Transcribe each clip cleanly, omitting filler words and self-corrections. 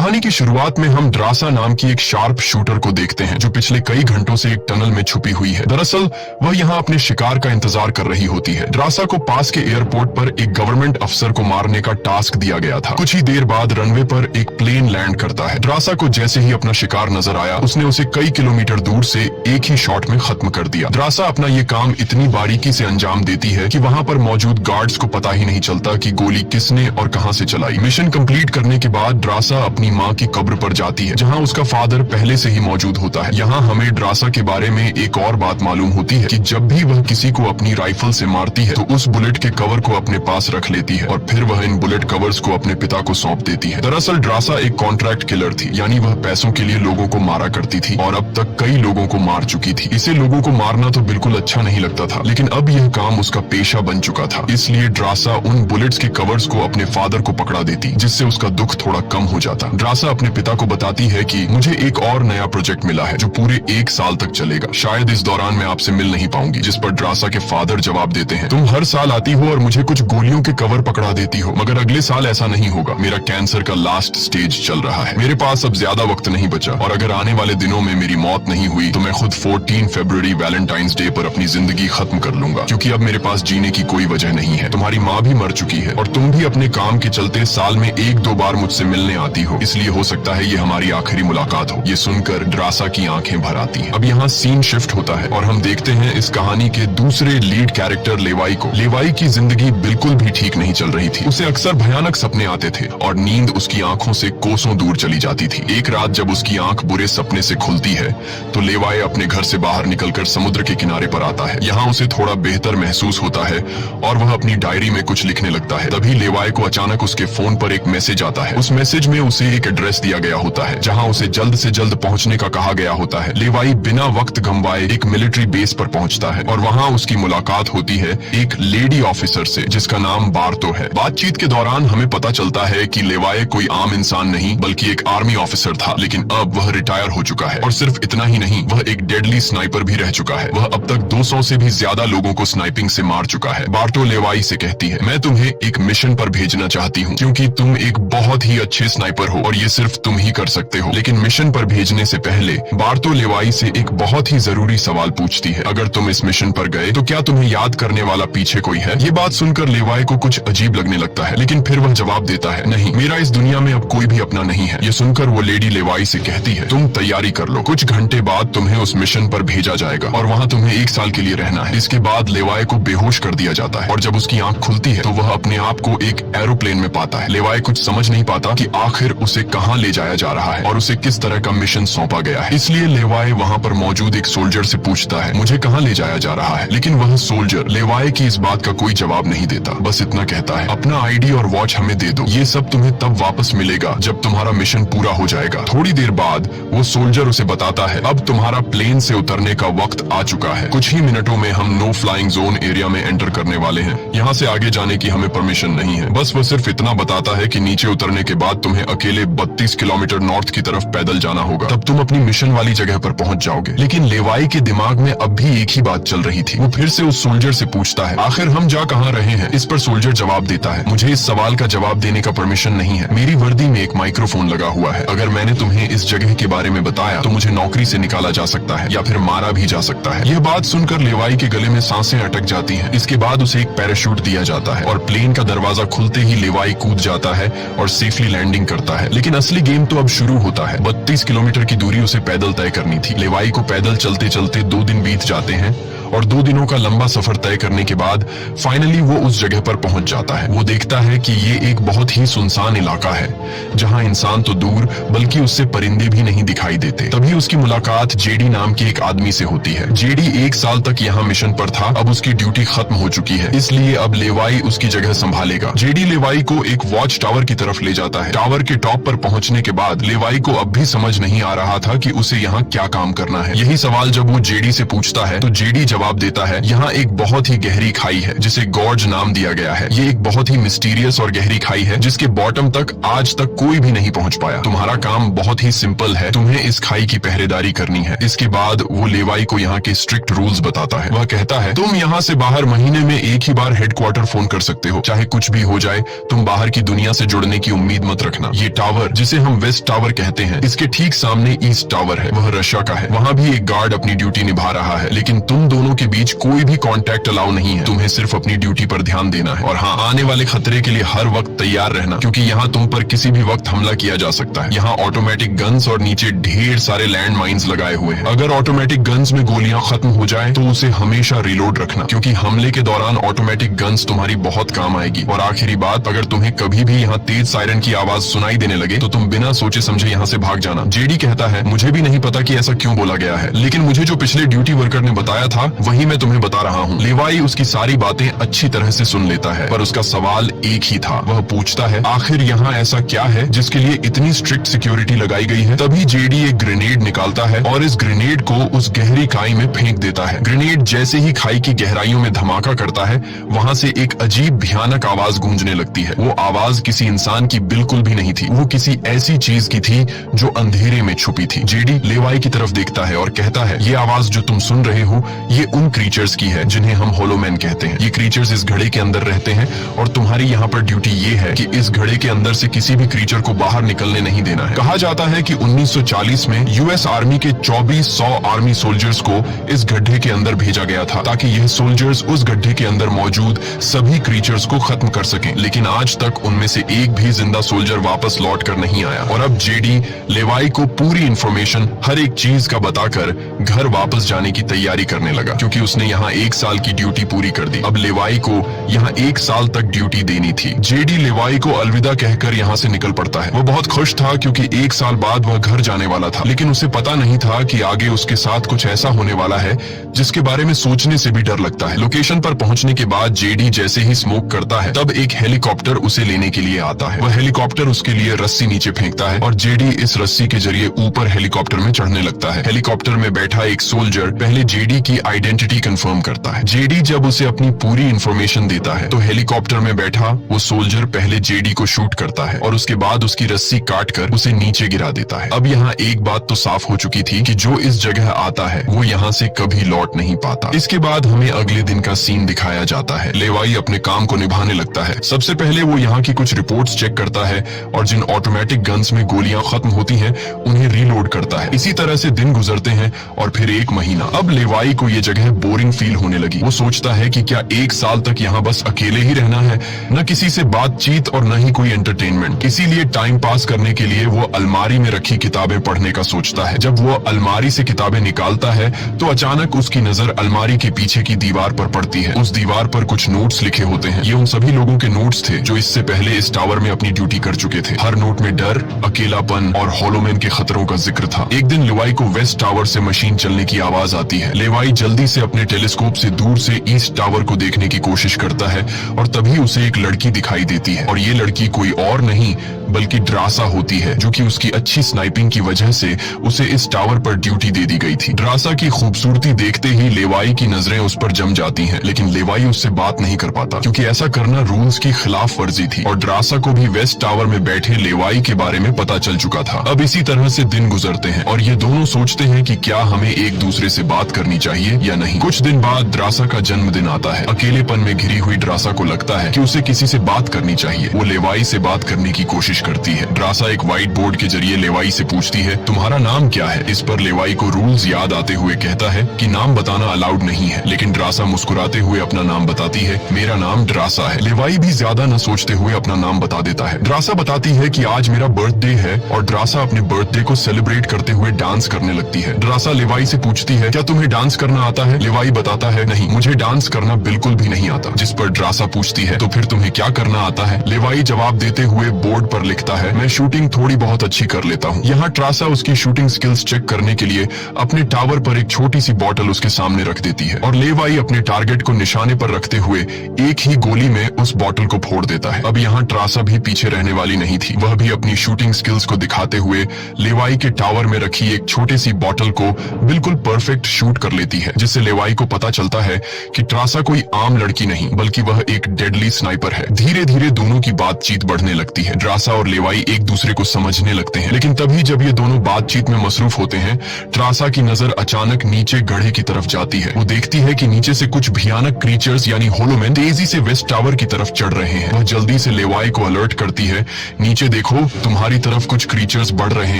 कहानी की शुरुआत में हम ड्रासा नाम की एक शार्प शूटर को देखते हैं जो पिछले कई घंटों से एक टनल में छुपी हुई है। दरअसल वह यहाँ अपने शिकार का इंतजार कर रही होती है। ड्रासा को पास के एयरपोर्ट पर एक गवर्नमेंट अफसर को मारने का टास्क दिया गया था। कुछ ही देर बाद रनवे पर एक प्लेन लैंड करता है। ड्रासा को जैसे ही अपना शिकार नजर आया उसने उसे कई किलोमीटर दूर से एक ही शॉट में खत्म कर दिया। ड्रासा अपना ये काम इतनी बारीकी से अंजाम देती है कि वहाँ पर मौजूद गार्ड्स को पता ही नहीं चलता कि गोली किसने और कहाँ से चलाई। मिशन कंप्लीट करने के बाद ड्रासा अपनी माँ की कब्र पर जाती है जहाँ उसका फादर पहले से ही मौजूद होता है। यहाँ हमें ड्रासा के बारे में एक और बात मालूम होती है कि जब भी वह किसी को अपनी राइफल से मारती है तो उस बुलेट के कवर को अपने पास रख लेती है और फिर वह इन बुलेट कवर्स को अपने पिता को सौंप देती है। दरअसल ड्रासा एक कॉन्ट्रैक्ट किलर थी, यानी वह पैसों के लिए लोगों को मारा करती थी और अब तक कई लोगों को मार चुकी थी। इसे लोगों को मारना तो बिल्कुल अच्छा नहीं लगता था, लेकिन अब यह काम उसका पेशा बन चुका था। इसलिए ड्रासा उन बुलेट्स के कवर्स को अपने फादर को पकड़ा देती जिससे उसका दुख थोड़ा कम हो जाता। ड्रासा अपने पिता को बताती है कि मुझे एक और नया प्रोजेक्ट मिला है जो पूरे 1 साल तक चलेगा। शायद इस दौरान मैं आपसे मिल नहीं पाऊंगी। जिस पर ड्रासा के फादर जवाब देते हैं, तुम हर साल आती हो और मुझे कुछ गोलियों के कवर पकड़ा देती हो, मगर अगले साल ऐसा नहीं होगा। मेरा कैंसर का लास्ट स्टेज चल रहा है। मेरे पास अब ज्यादा वक्त नहीं बचा और अगर आने वाले दिनों में मेरी मौत नहीं हुई तो मैं खुद 14 फरवरी वैलेंटाइंस डे पर अपनी जिंदगी खत्म कर लूंगा, क्योंकि अब मेरे पास जीने की कोई वजह नहीं है। तुम्हारी माँ भी मर चुकी है और तुम भी अपने काम के चलते साल में 1-2 बार मुझसे मिलने आती हो, इसलिए हो सकता है ये हमारी आखिरी मुलाकात हो। ये सुनकर ड्रासा की आंखें भर आती हैं। अब यहाँ सीन शिफ्ट होता है और हम देखते हैं इस कहानी के दूसरे लीड कैरेक्टर लेवाई को। लेवाई की जिंदगी बिल्कुल भी ठीक नहीं चल रही थी। उसे अक्सर भयानक सपने आते थे और नींद उसकी आंखों से कोसों दूर चली जाती थी। एक रात जब उसकी आंख बुरे सपने से खुलती है तो लेवाई अपने घर से बाहर निकलकर समुद्र के किनारे पर आता है। यहाँ उसे थोड़ा बेहतर महसूस होता है और वह अपनी डायरी में कुछ लिखने लगता है। तभी लेवाई को अचानक उसके फोन पर एक मैसेज आता है। उस मैसेज में उसे एक एड्रेस दिया गया होता है जहाँ उसे जल्द से जल्द पहुंचने का कहा गया होता है। लेवाई बिना वक्त गंवाए एक मिलिट्री बेस पर पहुंचता है और वहाँ उसकी मुलाकात होती है एक लेडी ऑफिसर से जिसका नाम बार्तो है। बातचीत के दौरान हमें पता चलता है कि लेवाई कोई आम इंसान नहीं बल्कि एक आर्मी ऑफिसर था, लेकिन अब वह रिटायर हो चुका है। और सिर्फ इतना ही नहीं, वह एक डेडली स्नाइपर भी रह चुका है। वह अब तक 200 से भी ज्यादा लोगों को स्नाइपिंग से मार चुका है। बार्तो लेवाई से कहती है, मैं तुम्हें एक मिशन पर भेजना चाहती हूँ क्योंकि तुम एक बहुत ही अच्छे स्नाइपर हो और ये सिर्फ तुम ही कर सकते हो। लेकिन मिशन पर भेजने से पहले बार्तो लेवाई से एक बहुत ही जरूरी सवाल पूछती है, अगर तुम इस मिशन पर गए तो क्या तुम्हें याद करने वाला पीछे कोई है? ये बात सुनकर लेवाई को कुछ अजीब लगने लगता है, लेकिन फिर वह जवाब देता है, नहीं, मेरा इस दुनिया में अब कोई भी अपना नहीं है। ये सुनकर वो लेडी लेवाई से कहती है, तुम तैयारी कर लो, कुछ घंटे बाद तुम्हें उस मिशन पर भेजा जाएगा और वहाँ तुम्हें 1 साल के लिए रहना है। इसके बाद लेवाई को बेहोश कर दिया जाता है और जब उसकी आंख खुलती है तो वह अपने आप को एक एरोप्लेन में पाता है। लेवाई कुछ समझ नहीं पाता कि आखिर उसे कहाँ ले जाया जा रहा है और उसे किस तरह का मिशन सौंपा गया है। इसलिए लेवाई वहाँ पर मौजूद एक सोल्जर से पूछता है, मुझे कहाँ ले जाया जा रहा है? लेकिन वह सोल्जर लेवाई की इस बात का कोई जवाब नहीं देता, बस इतना कहता है, अपना आईडी और वॉच हमें दे दो, ये सब तुम्हें तब वापस मिलेगा जब तुम्हारा मिशन पूरा हो जाएगा। थोड़ी देर बाद वो सोल्जर उसे बताता है, अब तुम्हारा प्लेन से उतरने का वक्त आ चुका है। कुछ ही मिनटों में हम नो फ्लाइंग जोन एरिया में एंटर करने वाले हैं। यहाँ से आगे जाने की हमें परमिशन नहीं है। बस वो सिर्फ इतना बताता है कि नीचे उतरने के बाद तुम्हें अकेले 32 किलोमीटर नॉर्थ की तरफ पैदल जाना होगा, तब तुम अपनी मिशन वाली जगह पर पहुंच जाओगे। लेकिन लेवाई के दिमाग में अब भी एक ही बात चल रही थी। वो फिर से उस सोल्जर से पूछता है, आखिर हम जा कहाँ रहे हैं? इस पर सोल्जर जवाब देता है, मुझे इस सवाल का जवाब देने का परमिशन नहीं है। मेरी वर्दी में एक माइक्रोफोन लगा हुआ है। अगर मैंने तुम्हें इस जगह के बारे में बताया तो मुझे नौकरी से निकाला जा सकता है या फिर मारा भी जा सकता है। यह बात सुनकर लेवाई के गले में सांसें अटक जाती हैं। इसके बाद उसे एक पैराशूट दिया जाता है और प्लेन का दरवाजा खुलते ही लेवाई कूद जाता है और सेफली लैंडिंग करता है। लेकिन असली गेम तो अब शुरू होता है। 32 किलोमीटर की दूरी उसे पैदल तय करनी थी। लेवाई को पैदल चलते चलते 2 दिन बीत जाते हैं और 2 दिनों का लंबा सफर तय करने के बाद फाइनली वो उस जगह पर पहुंच जाता है। वो देखता है कि ये एक बहुत ही सुनसान इलाका है जहां इंसान तो दूर बल्कि उससे परिंदे भी नहीं दिखाई देते। तभी उसकी मुलाकात जेडी नाम के एक आदमी से होती है। जेडी 1 साल तक यहाँ मिशन पर था, अब उसकी ड्यूटी खत्म हो चुकी है, इसलिए अब लेवाई उसकी जगह संभालेगा। जेडी लेवाई को एक वॉच टावर की तरफ ले जाता है। टावर के टॉप पर पहुंचने के बाद लेवाई को अब भी समझ नहीं आ रहा था कि उसे यहाँ क्या काम करना है। यही सवाल जब वो जेडी से पूछता है तो जेडी जवाब देता है, यहाँ एक बहुत ही गहरी खाई है जिसे गॉर्ज नाम दिया गया है। ये एक बहुत ही मिस्टीरियस और गहरी खाई है जिसके बॉटम तक आज तक कोई भी नहीं पहुंच पाया। तुम्हारा काम बहुत ही सिंपल है, तुम्हें इस खाई की पहरेदारी करनी है। इसके बाद वो लेवाई को यहाँ के स्ट्रिक्ट रूल्स बताता है। वह कहता है, तुम यहाँ से बाहर महीने में एक ही बार हेडक्वार्टर फोन कर सकते हो, चाहे कुछ भी हो जाए। तुम बाहर की दुनिया से जुड़ने की उम्मीद मत रखना। ये टावर जिसे हम वेस्ट टावर कहते हैं, इसके ठीक सामने ईस्ट टावर है, वह रशिया का है। वहाँ भी एक गार्ड अपनी ड्यूटी निभा रहा है, लेकिन तुम दोनों के बीच कोई भी कांटेक्ट अलाउ नहीं है। तुम्हें सिर्फ अपनी ड्यूटी पर ध्यान देना है और हाँ, आने वाले खतरे के लिए हर वक्त तैयार रहना, क्योंकि यहाँ तुम पर किसी भी वक्त हमला किया जा सकता है। यहाँ ऑटोमेटिक गन्स और नीचे ढेर सारे लैंड माइन्स लगाए हुए हैं। अगर ऑटोमेटिक गन्स में गोलियां खत्म हो जाए तो उसे हमेशा रिलोड रखना, क्योंकि हमले के दौरान ऑटोमेटिक गन्स तुम्हारी बहुत काम आएगी। और आखिरी बात, अगर तुम्हें कभी भी यहाँ तेज सायरन की आवाज सुनाई देने लगे तो तुम बिना सोचे समझे यहाँ से भाग जाना। जेडी कहता है, मुझे भी नहीं पता कि ऐसा क्यों बोला गया है, लेकिन मुझे जो पिछले ड्यूटी वर्कर ने बताया था वही मैं तुम्हें बता रहा हूँ। लेवाई उसकी सारी बातें अच्छी तरह से सुन लेता है, पर उसका सवाल एक ही था। वह पूछता है, आखिर यहाँ ऐसा क्या है जिसके लिए इतनी स्ट्रिक्ट सिक्योरिटी लगाई गई है? तभी जेडी एक ग्रेनेड निकालता है और इस ग्रेनेड को उस गहरी खाई में फेंक देता है। ग्रेनेड जैसे ही खाई की गहराइयों में धमाका करता है, वहाँ से एक अजीब भयानक आवाज गूंजने लगती है। वो आवाज किसी इंसान की बिल्कुल भी नहीं थी, वो किसी ऐसी चीज की थी जो अंधेरे में छुपी थी। जेडी लेवाई की तरफ देखता है और कहता है, ये आवाज जो तुम सुन रहे हो ये उन क्रीचर्स की है जिन्हें हम होलोमैन कहते हैं। ये क्रीचर्स इस घड़े के अंदर रहते हैं और तुम्हारी यहाँ पर ड्यूटी ये है कि इस घड़े के अंदर से किसी भी क्रीचर को बाहर निकलने नहीं देना है। कहा जाता है कि 1940 में यूएस आर्मी के 2400 आर्मी सोल्जर्स को इस गड्ढे के अंदर भेजा गया था ताकि यह सोल्जर्स उस गड्ढे के अंदर मौजूद सभी क्रीचर्स को खत्म कर सकें। लेकिन आज तक उनमें से एक भी जिंदा सोल्जर वापस लौट कर नहीं आया। और अब जेडी लेवाई को पूरी इंफॉर्मेशन हर एक चीज का बताकर घर वापस जाने की तैयारी करने लगा, क्योंकि उसने यहाँ 1 साल की ड्यूटी पूरी कर दी। अब लेवाई को यहाँ 1 साल तक ड्यूटी देनी थी। जेडी लेवाई को अलविदा कहकर यहाँ से निकल पड़ता है। वो बहुत खुश था क्योंकि 1 साल बाद वह घर जाने वाला था, लेकिन उसे पता नहीं था कि आगे उसके साथ कुछ ऐसा होने वाला है जिसके बारे में सोचने से भी डर लगता है। लोकेशन पर पहुंचने के बाद जेडी जैसे ही स्मोक करता है, तब एक हेलीकॉप्टर उसे लेने के लिए आता है। वह हेलीकॉप्टर उसके लिए रस्सी नीचे फेंकता है और जेडी इस रस्सी के जरिए ऊपर हेलीकॉप्टर में चढ़ने लगता है। हेलीकॉप्टर में बैठा एक सोल्जर पहले जेडी की आइडेंटिटी कंफर्म करता है। जेडी जब उसे अपनी पूरी इंफॉर्मेशन देता है तो हेलीकॉप्टर में बैठा वो सोल्जर पहले जेडी को शूट करता है और उसके बाद उसकी रस्सी काटकर उसे नीचे गिरा देता है। अब यहाँ एक बात तो साफ हो चुकी थी कि जो इस जगह आता है वो यहाँ से कभी लौट नहीं पाता। इसके बाद हमें अगले दिन का सीन दिखाया जाता है। लेवाई अपने काम को निभाने लगता है। सबसे पहले वो यहाँ की कुछ रिपोर्ट्स चेक करता है और जिन ऑटोमेटिक गन्स में गोलियां खत्म होती हैं उन्हें रीलोड करता है। इसी तरह से दिन गुजरते हैं और फिर 1 महीना। अब लेवाई को ये जगह बोरिंग फील होने लगी। वो सोचता है कि क्या 1 साल तक यहाँ बस अकेले ही रहना है, न किसी से बातचीत और न ही कोई एंटरटेनमेंट। इसीलिए टाइम पास करने के लिए वो अलमारी में रखी किताबें पढ़ने का सोचता है। जब वो अलमारी से किताबें निकालता है तो अचानक उसकी नजर अलमारी के पीछे की दीवार पर पड़ती है। उस दीवार पर कुछ नोट्स लिखे होते हैं। ये उन सभी लोगों के नोट्स थे जो इससे पहले इस टावर में अपनी ड्यूटी कर चुके थे। हर नोट में डर, अकेलापन और होलोमैन के खतरों का जिक्र था। एक दिन लेवाई को वेस्ट टावर से मशीन चलने की आवाज आती है। लेवाई जल्दी से अपने टेलीस्कोप से दूर से ईस्ट टावर को देखने की कोशिश करता है और तभी उसे एक लड़की दिखाई देती है और ये लड़की कोई और नहीं बल्कि ड्रासा होती है, जो कि उसकी अच्छी स्नाइपिंग की वजह से उसे इस टावर पर ड्यूटी दे दी गई थी। ड्रासा की खूबसूरती देखते ही लेवाई की नजरें उस पर जम जाती हैं, लेकिन लेवाई उससे बात नहीं कर पाता क्योंकि ऐसा करना रूल्स की खिलाफ वर्जी थी और ड्रासा को भी वेस्ट टावर में बैठे लेवाई के बारे में पता चल चुका था। अब इसी तरह से दिन गुजरते हैं और ये दोनों सोचते हैं कि क्या हमें एक दूसरे से बात करनी चाहिए या नहीं। कुछ दिन बाद ड्रासा का जन्मदिन आता है। अकेलेपन में घिरी हुई ड्रासा को लगता है कि उसे किसी से बात करनी चाहिए। वो लेवाई से बात करने की कोशिश करती है। ड्रासा एक व्हाइट बोर्ड के जरिए लेवाई से पूछती है, तुम्हारा नाम क्या है? इस पर लेवाई को रूल्स याद आते हुए कहता है कि नाम बताना अलाउड नहीं है, लेकिन ड्रासा मुस्कुराते हुए अपना नाम बताती है, मेरा नाम ड्रासा है। लेवाई भी ज्यादा न सोचते हुए अपना नाम बता देता है। ड्रासा बताती है कि आज मेरा बर्थडे है और ड्रासा अपने बर्थडे को सेलिब्रेट करते हुए डांस करने लगती है। ड्रासा लेवाई से पूछती है, क्या तुम्हें डांस करना आता है? लेवाई बताता है, नहीं, मुझे डांस करना बिल्कुल भी नहीं आता। जिस पर ड्रासा पूछती है, तो फिर तुम्हें क्या करना आता है? लेवाई जवाब देते हुए बोर्ड पर लिखता है, मैं शूटिंग थोड़ी बहुत अच्छी कर लेता हूँ। यहाँ ड्रासा उसकी शूटिंग स्किल्स चेक करने के लिए अपने टावर पर एक छोटी सी बॉटल उसके सामने रख देती है और लेवाई अपने टारगेट को निशाने पर रखते हुए एक ही गोली में उस बॉटल को फोड़ देता है। अब यहाँ ड्रासा भी पीछे रहने वाली नहीं थी। वह भी अपनी शूटिंग स्किल्स को दिखाते हुए लेवाई के टावर में रखी एक छोटी सी बॉटल को बिल्कुल परफेक्ट शूट कर लेती है, जिससे से लेवाई को पता चलता है कि ट्रासा कोई आम लड़की नहीं बल्कि वह एक डेडली स्नाइपर है। धीरे धीरे दोनों की बातचीत बढ़ने लगती है। ट्रासा और लेवाई एक दूसरे को समझने लगते हैं, लेकिन तभी जब ये दोनों बातचीत में मसरूफ होते हैं, ट्रासा की नजर अचानक नीचे गड्ढे की तरफ जाती है। वो देखती है कि नीचे से कुछ भयानक क्रीचर्स यानी होलोमैन तेजी से वेस्ट टावर की तरफ चढ़ रहे हैं। वह जल्दी से लेवाई को अलर्ट करती है, नीचे देखो, तुम्हारी तरफ कुछ क्रीचर्स बढ़ रहे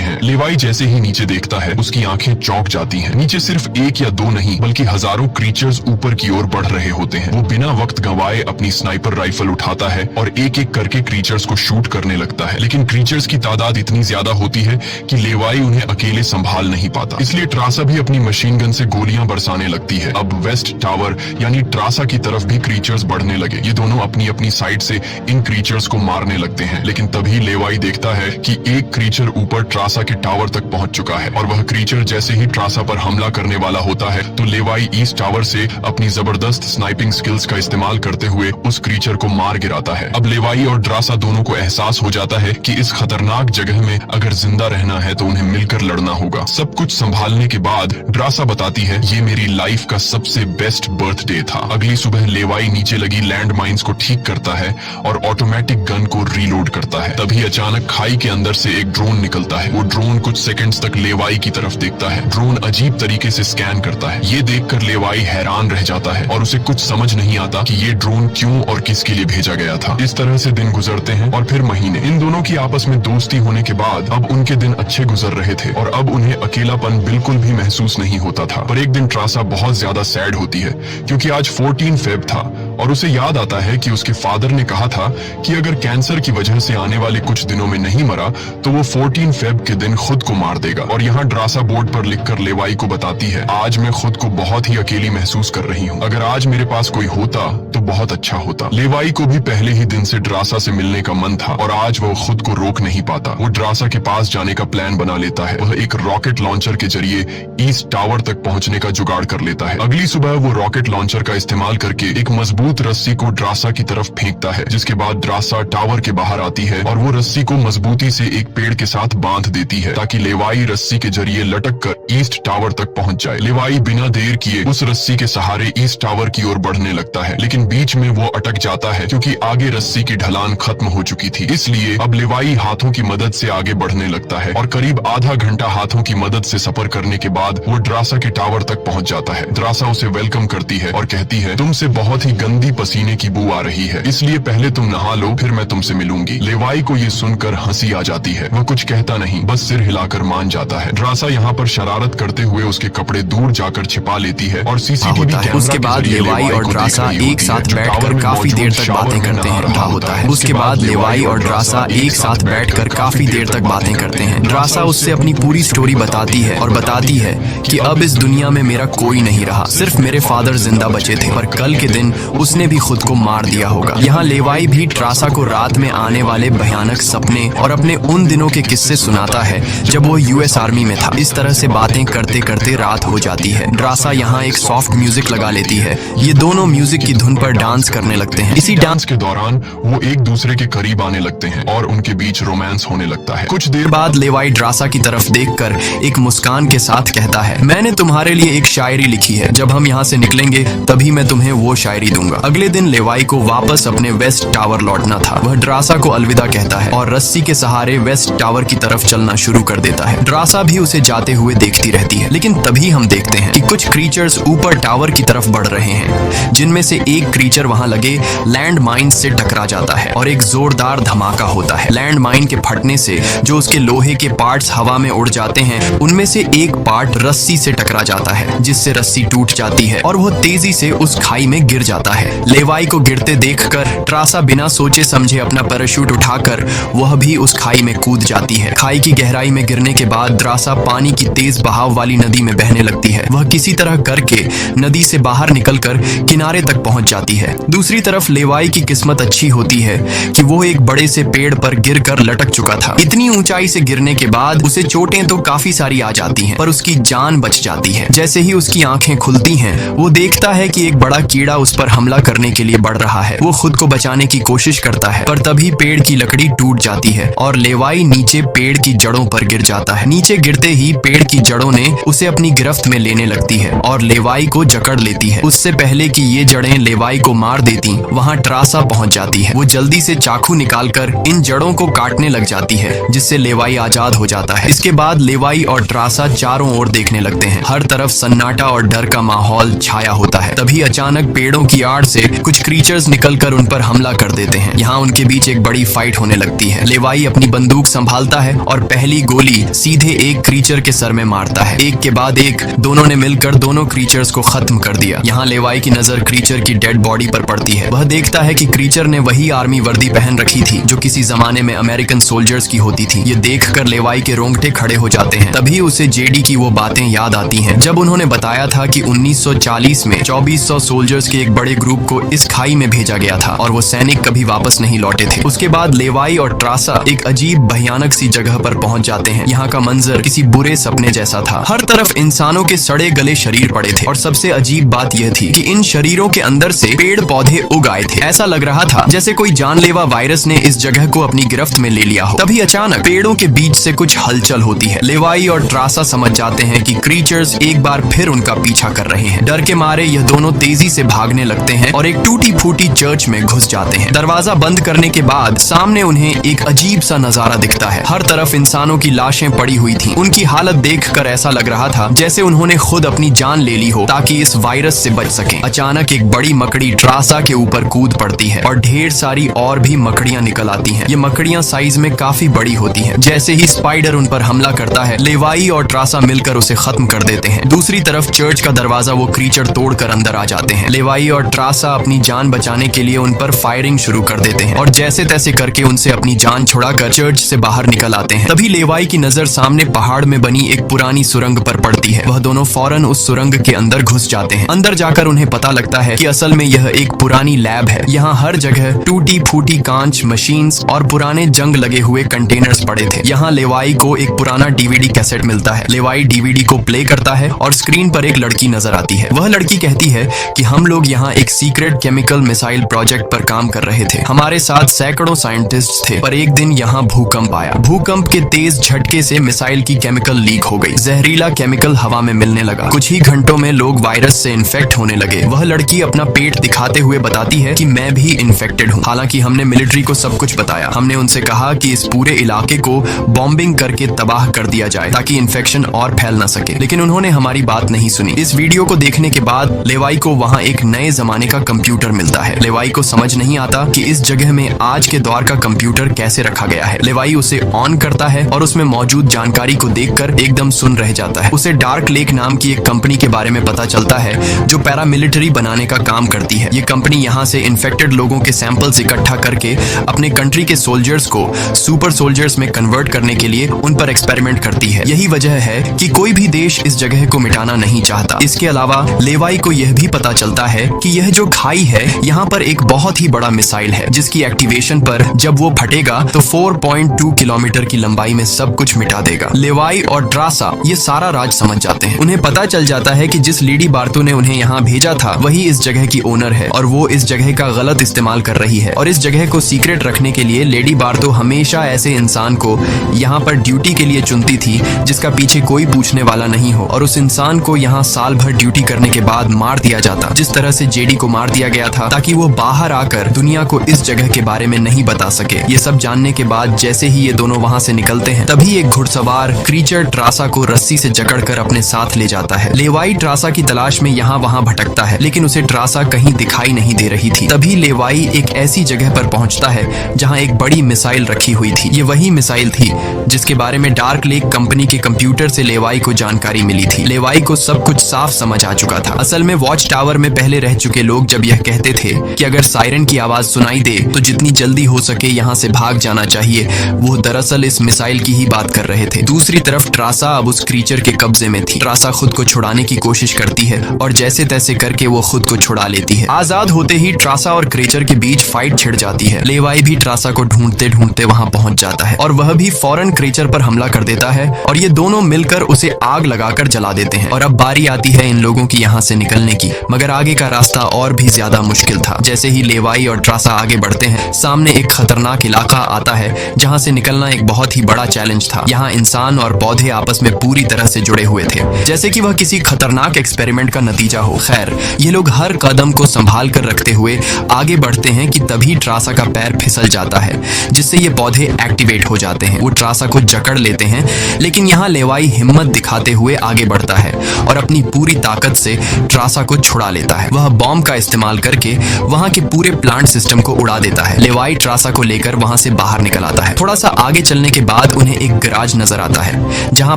हैं। लेवाई जैसे ही नीचे देखता है, उसकी आंखें चौंक जाती हैं। नीचे सिर्फ एक या दो नहीं बल्कि हजारों क्रीचर्स ऊपर की ओर बढ़ रहे होते हैं। वो बिना वक्त गंवाए अपनी स्नाइपर राइफल उठाता है और एक एक करके क्रीचर्स को शूट करने लगता है, लेकिन क्रीचर्स की तादाद इतनी ज्यादा होती है कि लेवाई उन्हें अकेले संभाल नहीं पाता। इसलिए ट्रासा भी अपनी मशीन गन से गोलियां बरसाने लगती है। अब वेस्ट टावर यानी ट्रासा की तरफ भी क्रीचर्स बढ़ने लगे। ये दोनों अपनी अपनी साइड से इन क्रीचर्स को मारने लगते हैं, लेकिन तभी लेवाई देखता है कि एक क्रीचर ऊपर ट्रासा के टावर तक पहुंच चुका है और वह क्रीचर जैसे ही ट्रासा पर हमला करने वाला होता है तो लेवाई ईस्ट टावर से अपनी जबरदस्त स्नाइपिंग स्किल्स का इस्तेमाल करते हुए उस क्रीचर को मार गिराता है। अब लेवाई और ट्रासा दोनों को एहसास हो जाता है कि इस खतरनाक जगह में अगर जिंदा रहना है तो उन्हें मिलकर लड़ना होगा। सब कुछ संभालने के बाद ड्रासा बताती है, ये मेरी लाइफ का सबसे बेस्ट बर्थडे था। अगली सुबह लेवाई नीचे लगी लैंड माइंस को ठीक करता है और ऑटोमेटिक गन को रीलोड करता है। तभी अचानक खाई के अंदर से एक ड्रोन निकलता है। वो ड्रोन कुछ सेकंड्स तक लेवाई की तरफ देखता है। ड्रोन अजीब तरीके से स्कैन करता है। ये देखकर लेवाई हैरान रह जाता है और उसे कुछ समझ नहीं आता कि ये ड्रोन क्यों और किसके लिए भेजा गया था। इस तरह से दिन गुजरते हैं और फिर महीने। इन दोनों की आपस में दोस्ती होने के बाद अब उनके दिन अच्छे गुजर रहे थे और अब उन्हें अकेलापन बिल्कुल भी महसूस नहीं होता था। पर एक दिन ट्रासा बहुत ज्यादा सैड होती है क्योंकि आज 14 फेब था और उसे याद आता है कि उसके फादर ने कहा था कि अगर कैंसर की वजह से आने वाले कुछ दिनों में नहीं मरा तो वो 14 फेब के दिन खुद को मार देगा। और यहाँ ड्रासा बोर्ड पर लिखकर लेवाई को बताती है, आज मैं खुद को बहुत ही अकेली महसूस कर रही हूँ। अगर आज मेरे पास कोई होता तो बहुत अच्छा होता। लेवाई को भी पहले ही दिन से ड्रासा से मिलने का मन था और आज वो खुद को रोक नहीं पाता। वो ड्रासा के पास जाने का प्लान बना लेता है। वह एक रॉकेट लॉन्चर के जरिए ईस्ट टावर तक पहुंचने का जुगाड़ कर लेता है। अगली सुबह वो रॉकेट लॉन्चर का इस्तेमाल करके एक मजबूत रस्सी को ड्रासा की तरफ फेंकता है, जिसके बाद ड्रासा टावर के बाहर आती है और वो रस्सी को मजबूती से एक पेड़ के साथ बांध देती है ताकि लेवाई रस्सी के जरिए लटक कर ईस्ट टावर तक पहुंच जाए। लेवाई बिना देर किए उस रस्सी के सहारे ईस्ट टावर की ओर बढ़ने लगता है, लेकिन बीच में वो अटक जाता है क्योंकि आगे रस्सी की ढलान खत्म हो चुकी थी। इसलिए अब लेवाई हाथों की मदद से आगे बढ़ने लगता है और करीब आधा घंटा हाथों की मदद से सफर करने के बाद वो ड्रासा के टावर तक पहुंच जाता है। ड्रासा उसे वेलकम करती है और कहती है, तुमसे बहुत ही गंदी पसीने की बू आ रही है, इसलिए पहले तुम नहा लो, फिर मैं तुमसे मिलूंगी। लेवाई को ये सुनकर हंसी आ जाती है। वह कुछ कहता नहीं, बस सिर हिलाकर मान जाता है। ड्रासा यहाँ पर शरारत करते हुए उसके कपड़े दूर जाकर छिपा लेती है और सीसीटीवी कैमरा उसके बाद लेवाई और ड्रासा एक साथ बैठकर काफी देर तक बातें करते हैं। होता है उसके बाद लेवाई और ड्रासा एक साथ बैठकर काफी देर तक बातें करते हैं। ड्रासा उससे अपनी पूरी स्टोरी बताती है और बताती है कि अब इस दुनिया में मेरा कोई नहीं रहा, सिर्फ मेरे फादर जिंदा बचे थे, पर कल के दिन उसने भी खुद को मार दिया होगा। यहाँ लेवाई भी ड्रासा को रात में आने वाले भयानक सपने और अपने उन दिनों के किस्से सुनाता है जब वो यूएस आर्मी में था। इस तरह से बातें करते करते रात हो जाती है। ड्रासा यहाँ एक सॉफ्ट म्यूजिक लगा लेती है। ये दोनों म्यूजिक की धुन पर डांस करने लगते हैं। इसी डांस के दौरान वो एक दूसरे के करीब आने लगते हैं और उनके बीच रोमांस होने लगता है। कुछ देर बाद लेवाई ड्रासा की तरफ देखकर एक मुस्कान के साथ कहता है, मैंने तुम्हारे लिए एक शायरी लिखी है, जब हम यहाँ से निकलेंगे तभी मैं तुम्हें वो शायरी दूंगा। अगले दिन लेवाई को वापस अपने वेस्ट टावर लौटना था। वह ड्रासा को अलविदा कहता है और रस्सी के सहारे वेस्ट टावर की तरफ चलना शुरू कर देता है। ड्रासा भी उसे जाते हुए देखती रहती है, लेकिन तभी हम देखते हैं कि कुछ क्रीचर्स ऊपर टावर की तरफ बढ़ रहे हैं, जिनमें से एक क्रीचर वहां लगे लैंड माइन से टकरा जाता है और एक जोरदार धमाका होता है। लैंड माइन के फटने से जो उसके लोहे के पार्ट्स हवा में उड़ जाते हैं, उनमें से एक पार्ट रस्सी से टकरा जाता है, जिससे रस्सी टूट जाती है और वो तेजी से उस खाई में गिर जाता है। लेवाई को गिरते देखकर ट्रासा बिना सोचे समझे अपना पैराशूट उठाकर वह भी उस खाई में कूद जाती है। खाई की गहराई में गिरने के बाद ट्रासा पानी की तेज बहाव वाली नदी में बहने लगती है। वह किसी तरह करके नदी से बाहर निकलकर किनारे तक पहुंच जाती है। दूसरी तरफ लेवाई की किस्मत अच्छी होती है कि वो एक बड़े से पेड़ पर गिरकर लटक चुका था। इतनी ऊंचाई से गिरने के बाद उसे चोटें तो काफी सारी आ जाती हैं, पर उसकी जान बच जाती है। जैसे ही उसकी आंखें खुलती हैं, वो देखता है कि एक बड़ा कीड़ा उस पर हमला हमला करने के लिए बढ़ रहा है। वो खुद को बचाने की कोशिश करता है, पर तभी पेड़ की लकड़ी टूट जाती है और लेवाई नीचे पेड़ की जड़ों पर गिर जाता है। नीचे गिरते ही पेड़ की जड़ों ने उसे अपनी गिरफ्त में लेने लगती है और लेवाई को जकड़ लेती है। उससे पहले कि ये जड़ें लेवाई को मार देती, वहाँ ट्रासा पहुंच जाती है। वो जल्दी से चाकू निकालकर इन जड़ों को काटने लग जाती है, जिससे लेवाई आजाद हो जाता है। इसके बाद लेवाई और ट्रासा चारों ओर देखने लगते हैं। हर तरफ सन्नाटा और डर का माहौल छाया होता है। तभी अचानक पेड़ों की आड़ से कुछ क्रीचर्स निकलकर उन पर हमला कर देते हैं। यहाँ उनके बीच एक बड़ी फाइट होने लगती है। लेवाई अपनी बंदूक संभालता है और पहली गोली सीधे एक क्रीचर के सर में मारता है। एक के बाद एक दोनों ने मिलकर दोनों क्रीचर्स को खत्म कर दिया। यहाँ लेवाई की नजर क्रीचर की डेड बॉडी पर पड़ती है। वह देखता है कि क्रीचर ने वही आर्मी वर्दी पहन रखी थी जो किसी जमाने में अमेरिकन सोल्जर्स की होती थी। ये देखकर लेवाई के रोंगटे खड़े हो जाते हैं। तभी उसे जेडी की वो बातें याद आती हैं जब उन्होंने बताया था कि 1940 में 2400 सोल्जर्स के एक बड़े ग्रुप को इस खाई में भेजा गया था और वो सैनिक कभी वापस नहीं लौटे थे। उसके बाद लेवाई और ट्रासा एक अजीब भयानक सी जगह पर पहुंच जाते हैं। यहाँ का मंजर किसी बुरे सपने जैसा था। हर तरफ इंसानों के सड़े गले शरीर पड़े थे और सबसे अजीब बात यह थी कि इन शरीरों के अंदर से पेड़ पौधे उग आए थे। ऐसा लग रहा था जैसे कोई जानलेवा वायरस ने इस जगह को अपनी गिरफ्त में ले लिया हो। तभी अचानक पेड़ों के बीच से कुछ हलचल होती है। लेवाई और ट्रासा समझ जाते हैं कि क्रीचर्स एक बार फिर उनका पीछा कर रहे हैं। डर के मारे यह दोनों तेजी से भागने लगते हैं और एक टूटी फूटी चर्च में घुस जाते हैं। दरवाजा बंद करने के बाद सामने उन्हें एक अजीब सा नजारा दिखता है। हर तरफ इंसानों की लाशें पड़ी हुई थीं। उनकी हालत देखकर ऐसा लग रहा था जैसे उन्होंने खुद अपनी जान ले ली हो ताकि इस वायरस से बच सकें। अचानक एक बड़ी मकड़ी ट्रासा के ऊपर कूद पड़ती है और ढेर सारी और भी मकड़ियां निकल आती हैं। ये मकड़ियां साइज में काफी बड़ी होती हैं। जैसे ही स्पाइडर उन पर हमला करता है, लेवाई और ट्रासा मिलकर उसे खत्म कर देते हैं। दूसरी तरफ चर्च का दरवाजा वो क्रीचर तोड़कर अंदर आ जाते हैं। लेवाई और ट्रासा अपनी जान बचाने के लिए उन पर फायरिंग शुरू कर देते हैं और जैसे तैसे करके उनसे अपनी जान छुड़ाकर चर्च से बाहर निकल आते हैं। तभी लेवाई की नजर सामने पहाड़ में बनी एक पुरानी सुरंग पर पड़ती है। वह दोनों फौरन उस सुरंग के अंदर घुस जाते हैं। अंदर जाकर उन्हें पता लगता है कि असल में यह एक पुरानी लैब है। यहाँ हर जगह टूटी फूटी कांच, मशीन्स और पुराने जंग लगे हुए कंटेनर्स पड़े थे। यहाँ लेवाई को एक पुराना डीवीडी कैसेट मिलता है। लेवाई डीवीडी को प्ले करता है और स्क्रीन पर एक लड़की नजर आती है। वह लड़की कहती है कि हम लोग यहाँ एक सीक्रेट केमिकल मिसाइल प्रोजेक्ट पर काम कर रहे थे। हमारे साथ सैकड़ों साइंटिस्ट थे, पर एक दिन यहाँ भूकंप आया। भूकंप के तेज झटके से मिसाइल की केमिकल लीक हो गई। जहरीला केमिकल हवा में मिलने लगा। कुछ ही घंटों में लोग वायरस से इन्फेक्ट होने लगे। वह लड़की अपना पेट दिखाते हुए बताती है कि मैं भी इन्फेक्टेड हूँ। हालांकि हमने मिलिट्री को सब कुछ बताया। हमने उनसे कहा कि इस पूरे इलाके को बॉम्बिंग करके तबाह कर दिया जाए ताकि इन्फेक्शन और फैल न सके, लेकिन उन्होंने हमारी बात नहीं सुनी। इस वीडियो को देखने के बाद लेवाई को वहाँ एक नए जमाने का कंप्यूटर मिलता है। लेवाई को समझ नहीं आता कि इस जगह में आज के दौर का कंप्यूटर कैसे रखा गया है। लेवाई उसे ऑन करता है और उसमें मौजूद जानकारी को देखकर एकदम सुन रह जाता है। उसे डार्क लेक नाम की एक कंपनी के बारे में पता चलता है जो पैरामिलिट्री बनाने का काम करती है। ये कंपनी यहाँ से इन्फेक्टेड लोगों के सैंपल्स इकट्ठा करके अपने कंट्री के सोल्जर्स को सुपर सोल्जर्स में कन्वर्ट करने के लिए उन पर एक्सपेरिमेंट करती है। यही वजह है कि कोई भी देश इस जगह को मिटाना नहीं चाहता। इसके अलावा लेवाई को यह भी पता चलता है कि यह जो खाई है यहाँ पर एक बहुत ही बड़ा मिसाइल है जिसकी एक्टिवेशन पर जब वो फटेगा तो 4.2 किलोमीटर की लंबाई में सब कुछ मिटा देगा। लेवाई और ट्रासा ये सारा राज समझ जाते हैं। उन्हें पता चल जाता है कि जिस लेडी बार्तो ने उन्हें यहाँ भेजा था वही इस जगह की ओनर है और वो इस जगह का गलत इस्तेमाल कर रही है। और इस जगह को सीक्रेट रखने के लिए लेडी बार्तो हमेशा ऐसे इंसान को यहाँ पर ड्यूटी के लिए चुनती थी जिसका पीछे कोई पूछने वाला नहीं हो, और उस इंसान को यहाँ साल भर ड्यूटी करने के बाद मार दिया जाता, जिस तरह से जेडी को मार दिया गया था ताकि वो बाहर आकर दुनिया को इस जगह के बारे में नहीं बता सके। ये सब जानने के बाद जैसे ही ये दोनों वहाँ से निकलते हैं तभी एक घुड़सवार क्रीचर ट्रासा को रस्सी से जकड़कर अपने साथ ले जाता है। लेवाई ट्रासा की तलाश में यहाँ वहाँ भटकता है लेकिन उसे ट्रासा कहीं दिखाई नहीं दे रही थी। तभी लेवाई एक ऐसी जगह पर पहुंचता है जहाँ एक बड़ी मिसाइल रखी हुई थी। ये वही मिसाइल थी जिसके बारे में डार्क लेक कंपनी के कंप्यूटर से लेवाई को जानकारी मिली थी। लेवाई को सब कुछ साफ समझ आ चुका था। असल में वॉच टावर में पहले रह चुके लोग जब यह कहते थे कि अगर सायरन की आवाज सुनाई दे तो जितनी जल्दी हो सके यहाँ से भाग जाना चाहिए, वो दरअसल इस मिसाइल की ही बात कर रहे थे। दूसरी तरफ ट्रासा अब उस क्रीचर के कब्जे में थी। ट्रासा खुद को छुड़ाने की कोशिश करती है और जैसे तैसे करके वो खुद को छुड़ा लेती है। आजाद होते ही ट्रासा और क्रीचर के बीच फाइट छिड़ जाती है। लेवाई भी ट्रासा को ढूंढते ढूंढते वहां पहुंच जाता है और वह भी फौरन क्रीचर पर हमला कर देता है और ये दोनों मिलकर उसे आग लगाकर जला देते हैं। और अब बारी आती है इन लोगों की यहाँ से निकलने की, मगर आगे का रास्ता और भी ज्यादा मुश्किल था। जैसे ही लेवाई और ट्रासा आगे बढ़ते हैं, सामने एक खतरनाक इलाका आता है जहां से निकलना एक बहुत ही बड़ा चैलेंज था। यहाँ इंसान और पौधे आपस में पूरी तरह से जुड़े हुए थे, जैसे कि वह किसी खतरनाक एक्सपेरिमेंट का नतीजा हो। खैर, ये लोग हर कदम को संभाल कर रखते हुए आगे बढ़ते हैं कि तभी ट्रासा का पैर फिसल जाता है, जिससे ये पौधे एक्टिवेट हो जाते हैं। वो ट्रासा को जकड़ लेते हैं, लेकिन यहाँ लेवाई हिम्मत दिखाते हुए आगे बढ़ता है और अपनी पूरी ताकत से ट्रासा को छुड़ा लेता है। वह बॉम्ब का इस्तेमाल करके वहां के पूरे प्लांट सिस्टम को उड़ा देता है। लेवाई ट्रासा को लेकर वहां से बाहर निकल आता है। थोड़ा सा आगे चलने के बाद उन्हें एक गैराज नजर आता है जहां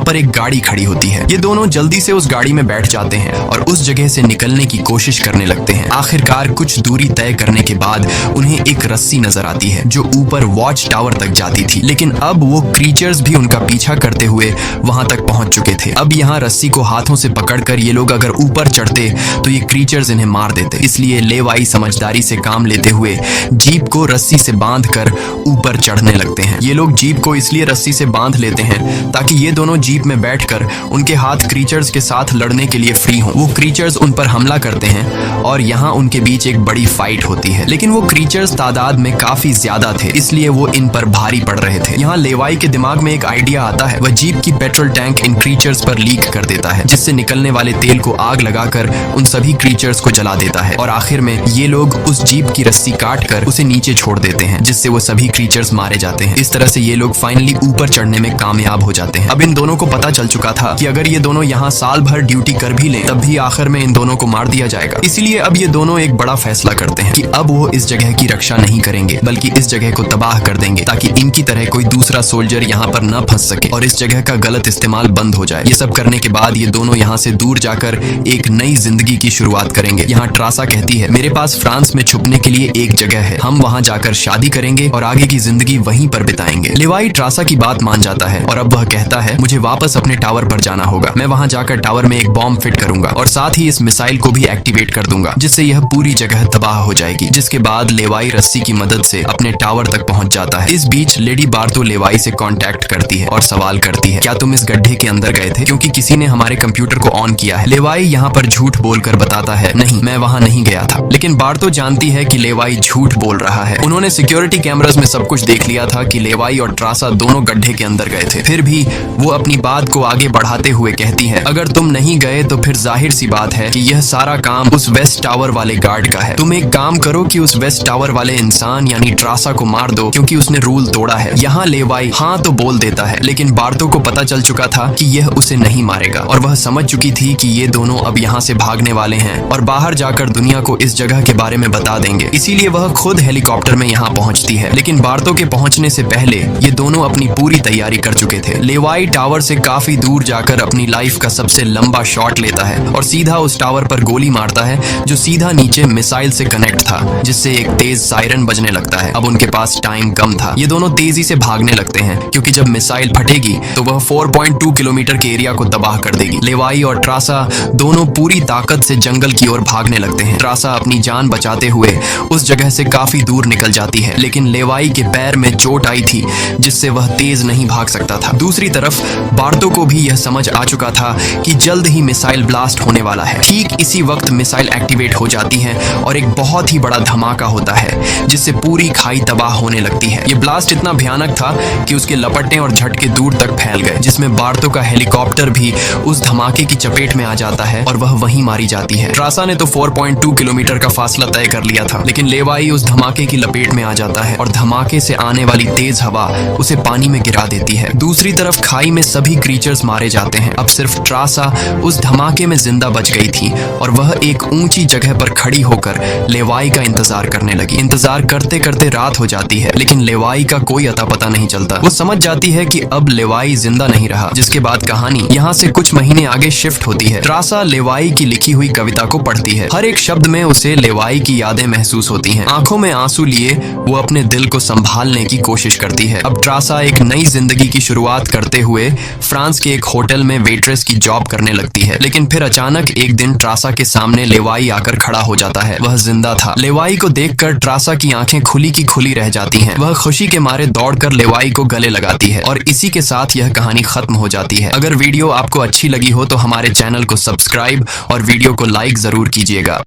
पर एक गाड़ी खड़ी होती है। ये दोनों जल्दी से उस गाड़ी में बैठ जाते हैं और उस जगह से निकलने की कोशिश करने लगते हैं। आखिरकार कुछ दूरी तय करने के बाद उन्हें एक रस्सी नजर आती है जो ऊपर वॉच टावर तक जाती थी, लेकिन अब वो क्रीचर्स भी उनका पीछा करते हुए वहां तक पहुंच चुके थे। अब यहाँ रस्सी को हाथों से पकड़कर ये लोग अगर ऊपर चढ़ते तो ये क्रीचर्स इन्हें मार देते। इसलिए लेवाई समझदारी से काम लेते हुए जीप को रस्सी से बांधकर ऊपर चढ़ने लगते हैं। ये लोग जीप को इसलिए रस्सी से बांध लेते हैं ताकि ये दोनों जीप में बैठकर उनके हाथ क्रीचर्स के साथ लड़ने के लिए फ्री हों। वो क्रीचर्स उन पर हमला करते हैं और यहाँ उनके बीच एक बड़ी फाइट होती है, लेकिन वो क्रीचर्स तादाद में काफी ज्यादा थे, इसलिए वो इन पर भारी पड़ रहे थे। यहाँ लेवाई के दिमाग में एक आइडिया आता है। वह जीप की पेट्रोल टैंक इन क्रीचर्स पर लीक कर देता है, जिससे निकलने वाले तेल को आग लगाकर उन सभी क्रीचर्स को जला देता है और आखिर में ये लोग उस जीप की रस्सी काटकर उसे नीचे छोड़ देते हैं, जिससे वो सभी क्रीचर्स मारे जाते हैं। इस तरह से ये लोग फाइनली ऊपर चढ़ने में कामयाब हो जाते हैं। अब इन दोनों को पता चल चुका था कि अगर ये दोनों यहाँ साल भर ड्यूटी कर भी लें तब भी आखिर में इन दोनों को मार दिया जाएगा। इसीलिए अब ये दोनों एक बड़ा फैसला करते हैं कि अब वो इस जगह की रक्षा नहीं करेंगे बल्कि इस जगह को तबाह कर देंगे, ताकि इनकी तरह कोई दूसरा सोल्जर यहाँ पर न फंस सके और इस जगह का गलत इस्तेमाल बंद हो जाए। ये सब करने के बाद ये दोनों यहाँ से दूर जाकर एक नई जिंदगी की शुरुआत करेंगे। यहाँ ट्रासा कहती है, मेरे पास फ्रांस में छुपने के लिए एक जगह है, हम वहाँ जाकर शादी करेंगे और आगे की जिंदगी वहीं पर बिताएंगे। लेवाई ट्रासा की बात मान जाता है और अब वह कहता है, मुझे वापस अपने टावर पर जाना होगा। मैं वहाँ जाकर टावर में एक बॉम्ब फिट करूंगा और साथ ही इस मिसाइल को भी एक्टिवेट कर दूंगा, जिससे यह पूरी जगह तबाह हो जाएगी। जिसके बाद लेवाई रस्सी की मदद से अपने टावर तक पहुंच जाता है। इस बीच लेडी बार्तो लेवाई से कांटेक्ट करती है और सवाल करती है, क्या तुम इस गड्ढे के अंदर गए थे क्योंकि किसी ने हमारे कंप्यूटर को ऑन किया है? लेवाई यहाँ पर झूठ बोलकर बताता है, नहीं, मैं वहाँ नहीं गया था। लेकिन बार्तो जानती है कि लेवाई झूठ बोल रहा है। उन्होंने सिक्योरिटी कैमरास में सब कुछ देख लिया था कि लेवाई और ट्रासा दोनों गड्ढे के अंदर गए थे। फिर भी वो अपनी बात को आगे बढ़ाते हुए कहती है, अगर तुम नहीं गए तो फिर जाहिर सी बात है कि यह सारा काम उस वेस्ट टावर वाले गार्ड का है। तुम एक काम करो कि उस वेस्ट टावर वाले इंसान यानी ट्रासा को मार दो क्योंकि उसने रूल तोड़ा है। यहाँ लेवाई हाँ तो बोल देता है, लेकिन बार्तो को पता चल चुका था कि यह उसे नहीं मारेगा और वह समझ चुकी थी कि ये दोनों अब यहाँ से भागने वाले हैं और बाहर जाकर दुनिया को इस जगह के बारे में बता देंगे। इसीलिए वह खुद हेलीकॉप्टर में यहाँ पहुँचती है। लेकिन बार्तो के पहुँचने से पहले ये दोनों अपनी पूरी तैयारी कर चुके थे। लेवाई टावर से काफी दूर जाकर अपनी लाइफ का सबसे लंबा शॉट लेता है और सीधा उस टावर पर गोली मारता है जो सीधा नीचे मिसाइल से कनेक्ट था, जिससे एक तेज सायरन बजने लगता है। अब उनके पास टाइम कम था। ये दोनों तेजी से भागने लगते हैं क्योंकि जब मिसाइल फटेगी तो वह 4.2 किलोमीटर के एरिया को तबाह कर देगी। लेवाई और ट्रासा दोनों पूरी ताकत से जंगल की ओर भागने लगते हैं। ट्रासा अपनी जान बचाते हुए उस जगह से काफी दूर निकल जाती है, लेकिन लेवाई के पैर में चोट आई थी जिससे वह तेज नहीं भाग सकता था। दूसरी तरफ बार्तो को भी यह समझ आ चुका था कि जल्द ही मिसाइल ब्लास्ट होने वाला है। ठीक इसी वक्त मिसाइल एक्टिवेट हो जाती है और एक बहुत ही बड़ा धमाका होता है जिससे पूरी खाई तबाह होने लगती है। ये ब्लास्ट इतना भयानक था कि उसके लपटने और झटके दूर तक फैल गए, जिसमें बार्तो का हेलीकॉप्टर भी उस धमाके की चपेट में आ जाता है और वह वहीं मारी जाती है। ट्रासा ने तो 4.2 किलोमीटर का फासला तय कर लिया था, लेकिन लेवाई उस धमाके की लपेट में आ जाता है और धमाके से आने वाली तेज हवा उसे पानी में गिरा देती है। दूसरी तरफ खाई में सभी क्रीचर्स मारे जाते हैं। अब सिर्फ ट्रासा उस धमाके में जिंदा बच गई थी और वह एक ऊंची जगह पर खड़ी होकर लेवाई का इंतजार करने लगी। इंतजार करते करते रात हो जाती है, लेकिन लेवाई का कोई अता पता नहीं चलता। वो समझ जाती है कि अब लेवाई जिंदा नहीं रहा, जिसके बाद कहानी यहाँ से कुछ महीने आगे शिफ्ट होती है। ट्रासा लेवाई की लिखी हुई कविता को पढ़ती है। हर एक शब्द में उसे लेवाई की यादें महसूस होती हैं। आंखों में आंसू लिए वो अपने दिल को संभालने की कोशिश करती है। अब ट्रासा एक नई जिंदगी की शुरुआत करते हुए फ्रांस के एक होटल में वेट्रेस की जॉब करने लगती है, लेकिन फिर अचानक एक दिन ट्रासा के सामने लेवाई आकर खड़ा हो जाता है। वह जिंदा था। लेवाई को देखकर ट्रासा की आंखें खुली की खुली रह जाती हैं। वह खुशी के मारे दौड़कर लेवाई को गले लगाती है और इसी के साथ यह कहानी खत्म हो जाती है। अगर वीडियो आपको अच्छी लगी हो तो हमारे चैनल को सब्सक्राइब और वीडियो को लाइक जरूर कीजिएगा।